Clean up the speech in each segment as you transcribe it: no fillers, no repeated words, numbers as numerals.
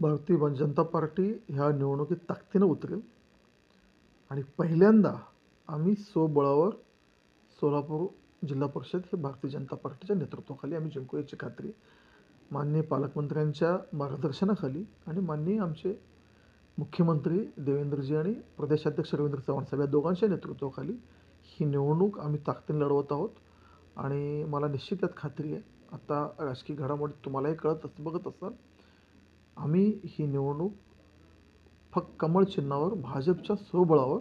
Bharatiya Janata party ह्या निवडणुकीत ताकदीनं उतरेल आणि पहिल्यांदा आम्ही स्वबळावर सोलापूर जिल्हा परिषद हे भारतीय जनता पार्टीच्या नेतृत्वाखाली आम्ही जिंकू याची खात्री माननीय पालकमंत्र्यांच्या मार्गदर्शनाखाली आणि माननीय आमचे मुख्यमंत्री देवेंद्रजी आणि प्रदेशाध्यक्ष रवींद्र चव्हाण साहेब या दोघांच्या नेतृत्वाखाली ही निवडणूक आम्ही ताकदीने लढवत आहोत आणि मला निश्चित त्यात खात्री आहे. आता राजकीय घडामोडी तुम्हालाही बघत असाल, आम्ही ही निवडणूक फक्त कमळ चिन्हावर भाजपच्या स्वबळावर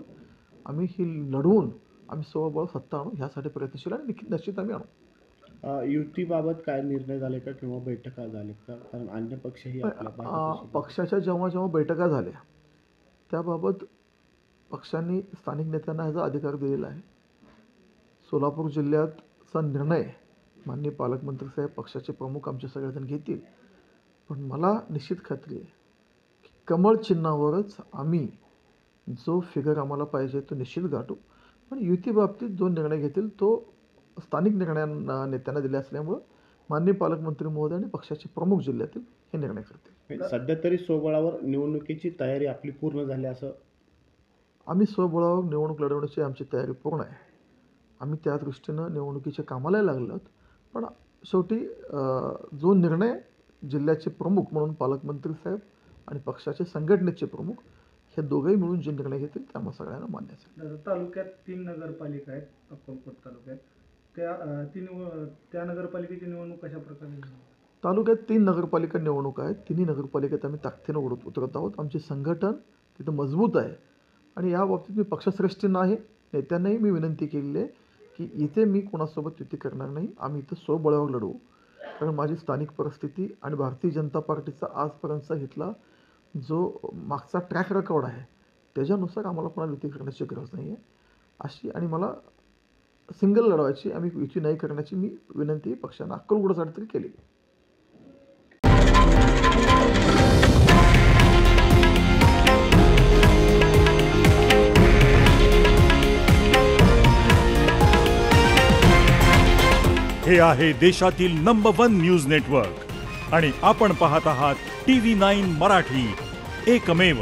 आम्ही ही लढवून आम्ही स्वबळ सत्ता आणू ह्यासाठी प्रयत्नशील आणि निश्चित आम्ही आणू. युतीबाबत काय निर्णय झाले का किंवा बैठका झाल्या का? कारण अन्य पक्षही पक्षाच्या जेव्हा बैठका झाल्या त्याबाबत पक्षांनी स्थानिक नेत्यांना ह्याचा अधिकार दिलेला आहे. सोलापूर जिल्ह्याचा निर्णय माननीय पालकमंत्री साहेब पक्षाचे प्रमुख आमचे सगळेजण घेतील, पण मला निश्चित खात्री आहे की कमळ चिन्हावरच आम्ही जो फिगर आम्हाला पाहिजे तो निश्चित गाठू. पण युतीबाबतीत जो निर्णय घेतील तो स्थानिक नेत्यांना दिले असल्यामुळं माननीय पालकमंत्री महोदय आणि पक्षाचे प्रमुख जिल्ह्यातील हे निर्णय करतील. सध्या तरी स्वबळावर निवडणुकीची तयारी आपली पूर्ण झाली असं? आम्ही स्वबळावर निवडणूक लढवण्याची आमची तयारी पूर्ण आहे. आम्ही त्या दृष्टीनं निवडणुकीच्या कामाला लागलो आहोत. पण शेवटी जो निर्णय जिल्ह्याचे प्रमुख म्हणून पालकमंत्री साहेब आणि पक्षाचे संघटनेचे प्रमुख हे दोघेही मिळून जे निर्णय घेतील ते आम्हा सगळ्यांना मान्य असेल. तालुक्यात 3 नगरपालिका आहेत अक्कलकोट तालुक्यात, त्या नगरपालिकेची निवडणूक कशा प्रकारे? तालुक्यात 3 नगरपालिका निवडणूक आहेत. तिन्ही नगरपालिकेत आम्ही ताकदीनं उतरत आहोत. आमचे संघटन तिथं मजबूत आहे आणि या बाबतीत मी पक्षश्रेष्ठींना आहे नेत्यांनाही मी विनंती केलेली आहे की इथे मी कोणासोबत युती करणार नाही. आम्ही इथं स्वबळावर लढवू. कारण माझी स्थानिक परिस्थिती आणि भारतीय जनता पार्टीचा आजपर्यंतचा इथला जो मागचा ट्रॅक रेकॉर्ड आहे त्याच्यानुसार आम्हाला कोणाला युती करण्याची गरज नाही आहे अशी, आणि मला सिंगल लढवायची, आम्ही युती नाही करण्याची मी विनंती पक्षानं अक्कलकोटसाठी तरी केली. हे आहे देशातील नंबर 1 न्यूज नेटवर्क आणि आपण पाहत आहात TV9 मराठी, एकमेव.